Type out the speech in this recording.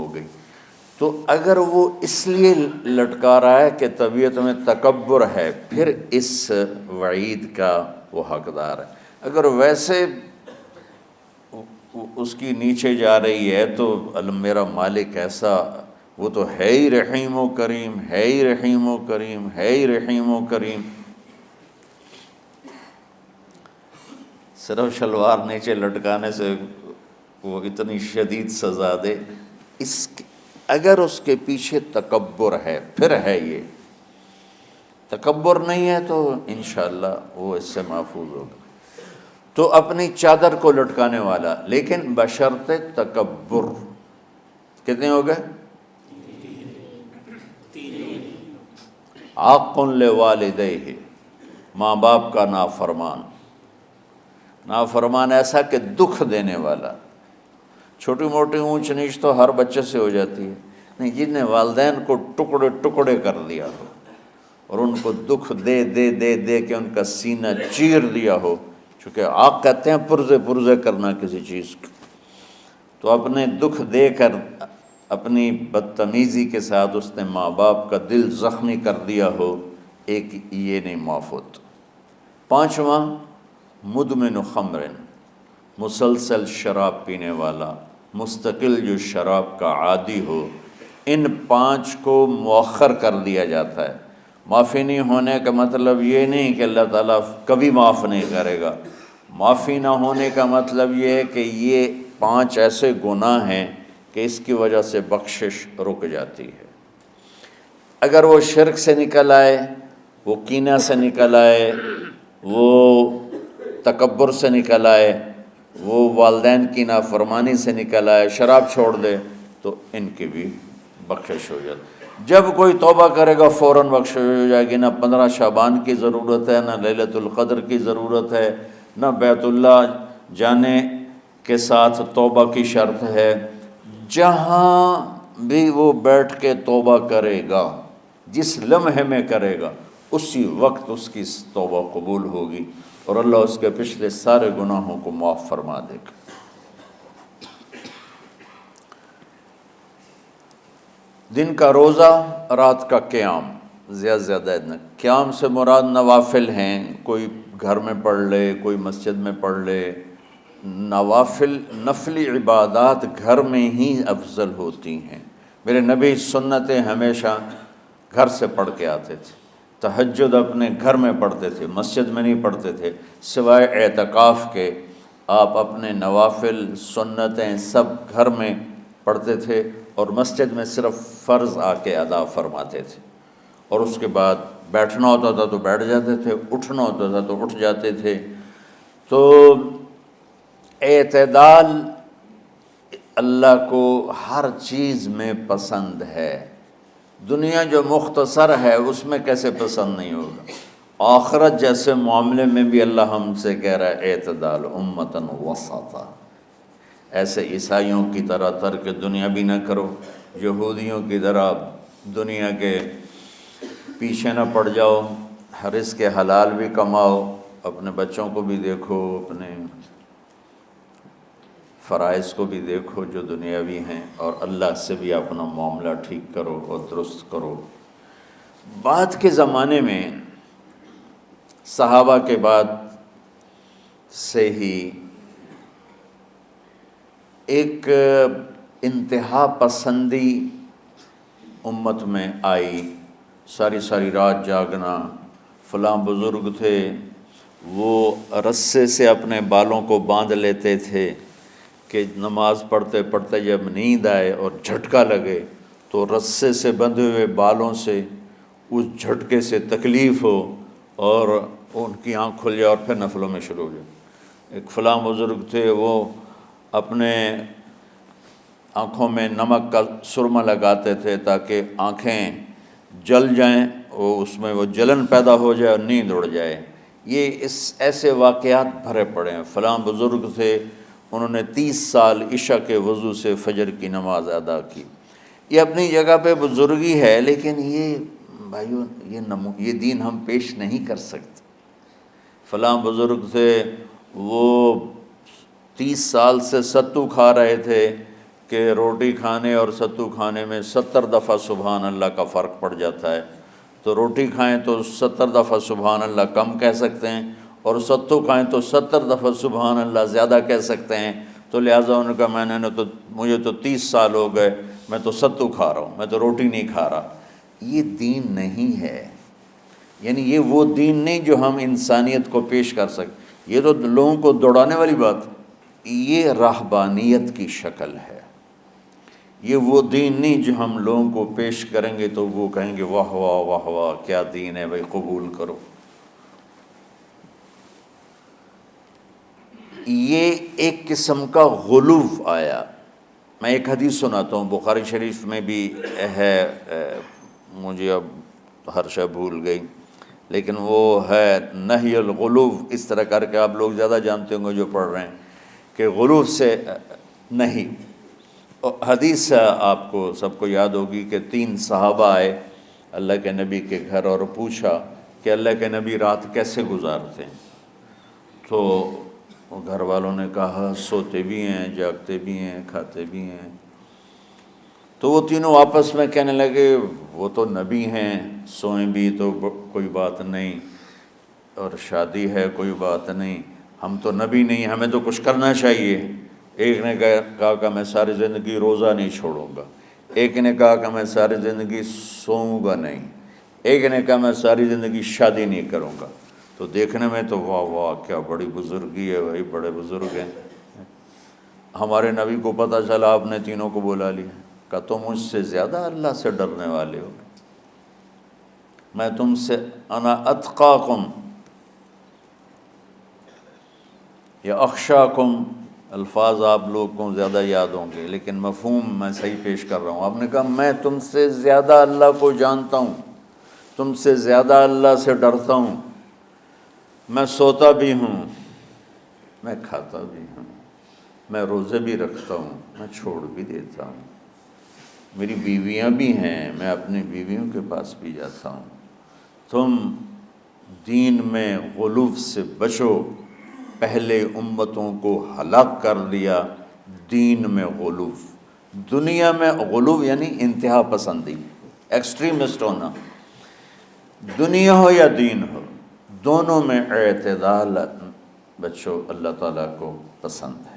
ہو گئی۔ تو اگر وہ اس لیے لٹکا رہا ہے کہ طبیعت میں تکبر ہے، پھر اس وعید کا وہ حقدار ہے۔ اگر ویسے اس کی نیچے جا رہی ہے تو میرا مالک ایسا، وہ تو ہے ہی رحیم و کریم، ہے ہی رحیم و کریم، ہے ہی رحیم و کریم، صرف شلوار نیچے لٹکانے سے وہ اتنی شدید سزا دے۔ اگر اس کے پیچھے تکبر ہے، پھر ہے یہ، تکبر نہیں ہے تو انشاءاللہ وہ اس سے محفوظ ہوگا۔ تو اپنی چادر کو لٹکانے والا، لیکن بشرط تکبر۔ کتنے ہو گئے؟ عاق لوالدیہ، ماں باپ کا نافرمان۔ نافرمان ایسا کہ دکھ دینے والا۔ چھوٹی موٹی اونچ نیچ تو ہر بچے سے ہو جاتی ہے، نہیں، جن نے والدین کو ٹکڑے ٹکڑے کر دیا ہو اور ان کو دکھ دے دے دے دے کے ان کا سینہ چیر دیا ہو، چونکہ عاق کہتے ہیں پرزے پرزے کرنا کسی چیز کو، تو اپنے دکھ دے کر، اپنی بدتمیزی کے ساتھ اس نے ماں باپ کا دل زخمی کر دیا ہو، ایک یہ نہیں معاف ہوتا۔ پانچواں، مدمن خمر، مسلسل شراب پینے والا، مستقل جو شراب کا عادی ہو۔ ان پانچ کو مؤخر کر دیا جاتا ہے۔ معافی نہیں ہونے کا مطلب یہ نہیں کہ اللہ تعالیٰ کبھی معاف نہیں کرے گا۔ معافی نہ ہونے کا مطلب یہ ہے کہ یہ پانچ ایسے گناہ ہیں کہ اس کی وجہ سے بخشش رک جاتی ہے۔ اگر وہ شرک سے نکل آئے، وہ کینہ سے نکل آئے، وہ تکبر سے نکل آئے، وہ والدین کی نافرمانی سے نکل آئے، شراب چھوڑ دے، تو ان کی بھی بخشش ہو جاتی۔ جب کوئی توبہ کرے گا فوراً بخشش ہو جائے گی۔ نہ 15 شعبان کی ضرورت ہے، نہ لیلۃ القدر کی ضرورت ہے، نہ بیت اللہ جانے کے ساتھ توبہ کی شرط ہے۔ جہاں بھی وہ بیٹھ کے توبہ کرے گا، جس لمحے میں کرے گا، اسی وقت اس کی توبہ قبول ہوگی اور اللہ اس کے پچھلے سارے گناہوں کو معاف فرما دے گا۔ دن کا روزہ، رات کا قیام، زیادہ زیادہ قیام سے مراد نوافل ہیں، کوئی گھر میں پڑھ لے، کوئی مسجد میں پڑھ لے۔ نوافل، نفلی عبادات گھر میں ہی افضل ہوتی ہیں۔ میرے نبی سنتیں ہمیشہ گھر سے پڑھ کے آتے تھے۔ تہجد اپنے گھر میں پڑھتے تھے، مسجد میں نہیں پڑھتے تھے، سوائے اعتکاف کے۔ آپ اپنے نوافل، سنتیں سب گھر میں پڑھتے تھے اور مسجد میں صرف فرض آ کے ادا فرماتے تھے، اور اس کے بعد بیٹھنا ہوتا تھا تو بیٹھ جاتے تھے، اٹھنا ہوتا تھا تو اٹھ جاتے تھے۔ تو اعتدال اللہ کو ہر چیز میں پسند ہے۔ دنیا جو مختصر ہے اس میں کیسے پسند نہیں ہوگا؟ آخرت جیسے معاملے میں بھی اللہ ہم سے کہہ رہا ہے اعتدال، امتاً وسطا۔ ایسے عیسائیوں کی طرح ترک دنیا بھی نہ کرو، یہودیوں کی طرح دنیا کے پیچھے نہ پڑ جاؤ، رزق حلال بھی کماؤ، اپنے بچوں کو بھی دیکھو، اپنے فرائض کو بھی دیکھو جو دنیاوی ہیں، اور اللہ سے بھی اپنا معاملہ ٹھیک کرو اور درست کرو۔ بعد کے زمانے میں، صحابہ کے بعد سے ہی ایک انتہا پسندی امت میں آئی، ساری ساری رات جاگنا۔ فلاں بزرگ تھے، وہ رسے سے اپنے بالوں کو باندھ لیتے تھے کہ نماز پڑھتے پڑھتے جب نیند آئے اور جھٹکا لگے تو رسے سے بندھے ہوئے بالوں سے اس جھٹکے سے تکلیف ہو اور ان کی آنکھ کھل جائے اور پھر نفلوں میں شروع ہو جائے۔ ایک فلاں بزرگ تھے، وہ اپنے آنکھوں میں نمک کا سرما لگاتے تھے تاکہ آنکھیں جل جائیں، اس میں وہ جلن پیدا ہو جائے اور نیند اڑ جائے۔ یہ ایسے واقعات بھرے پڑے ہیں۔ فلاں بزرگ تھے، انہوں نے 30 سال عشاء کے وضو سے فجر کی نماز ادا کی۔ یہ اپنی جگہ پہ بزرگی ہے، لیکن یہ بھائیو یہ دین ہم پیش نہیں کر سکتے۔ فلاں بزرگ تھے، وہ 30 سال سے ستو کھا رہے تھے کہ روٹی کھانے اور ستو کھانے میں 70 دفعہ سبحان اللہ کا فرق پڑ جاتا ہے، تو روٹی کھائیں تو 70 دفعہ سبحان اللہ کم کہہ سکتے ہیں، اور ستو کھائیں تو 70 دفعہ سبحان اللہ زیادہ کہہ سکتے ہیں۔ تو لہٰذا انہوں نے کہا مجھے تو 30 سال ہو گئے، میں تو ستو کھا رہا ہوں، میں تو روٹی نہیں کھا رہا۔ یہ دین نہیں ہے، یعنی یہ وہ دین نہیں جو ہم انسانیت کو پیش کر سکیں۔ یہ تو لوگوں کو دوڑانے والی بات، یہ راہبانیت کی شکل ہے۔ یہ وہ دین نہیں جو ہم لوگوں کو پیش کریں گے تو وہ کہیں گے واہ واہ واہ واہ کیا دین ہے بھائی، قبول کرو۔ یہ ایک قسم کا غلو آیا۔ میں ایک حدیث سناتا ہوں، بخاری شریف میں بھی ہے، مجھے اب ہر شے بھول گئی، لیکن وہ ہے نہی الغلو، اس طرح کر کے آپ لوگ زیادہ جانتے ہوں گے جو پڑھ رہے ہیں، کہ غلو سے نہیں۔ حدیث آپ کو سب کو یاد ہوگی کہ 3 صحابہ آئے اللہ کے نبی کے گھر اور پوچھا کہ اللہ کے نبی رات کیسے گزارتے ہیں؟ تو گھر والوں نے کہا سوتے بھی ہیں، جاگتے بھی ہیں، کھاتے بھی ہیں۔ تو وہ تینوں آپس میں کہنے لگے وہ تو نبی ہیں، سوئیں بھی تو کوئی بات نہیں، اور شادی ہے کوئی بات نہیں، ہم تو نبی نہیں، ہمیں تو کچھ کرنا چاہیے۔ ایک نے کہا کہ میں ساری زندگی روزہ نہیں چھوڑوں گا، ایک نے کہا کہ میں ساری زندگی سوؤں گا نہیں، ایک نے کہا میں ساری زندگی شادی نہیں کروں گا۔ تو دیکھنے میں تو واہ واہ کیا بڑی بزرگی ہے بھائی، بڑے بزرگ ہیں۔ ہمارے نبی کو پتہ چلا آپ نے تینوں کو بلا لیا، کہا تم مجھ سے زیادہ اللہ سے ڈرنے والے ہو، میں تم سے انا اتقاکم یا اخشاکم، الفاظ آپ لوگ کو زیادہ یاد ہوں گے لیکن مفہوم میں صحیح پیش کر رہا ہوں۔ آپ نے کہا میں تم سے زیادہ اللہ کو جانتا ہوں، تم سے زیادہ اللہ سے ڈرتا ہوں، میں سوتا بھی ہوں، میں کھاتا بھی ہوں، میں روزے بھی رکھتا ہوں، میں چھوڑ بھی دیتا ہوں، میری بیویاں بھی ہیں، میں اپنی بیویوں کے پاس بھی جاتا ہوں۔ تم دین میں غلو سے بچو، پہلے امتوں کو ہلاک کر دیا دین میں غلو۔ دنیا میں غلو یعنی انتہا پسندی، ایکسٹریمسٹ ہونا، دنیا ہو یا دین ہو، دونوں میں اعتدال بچو، اللہ تعالیٰ کو پسند ہے۔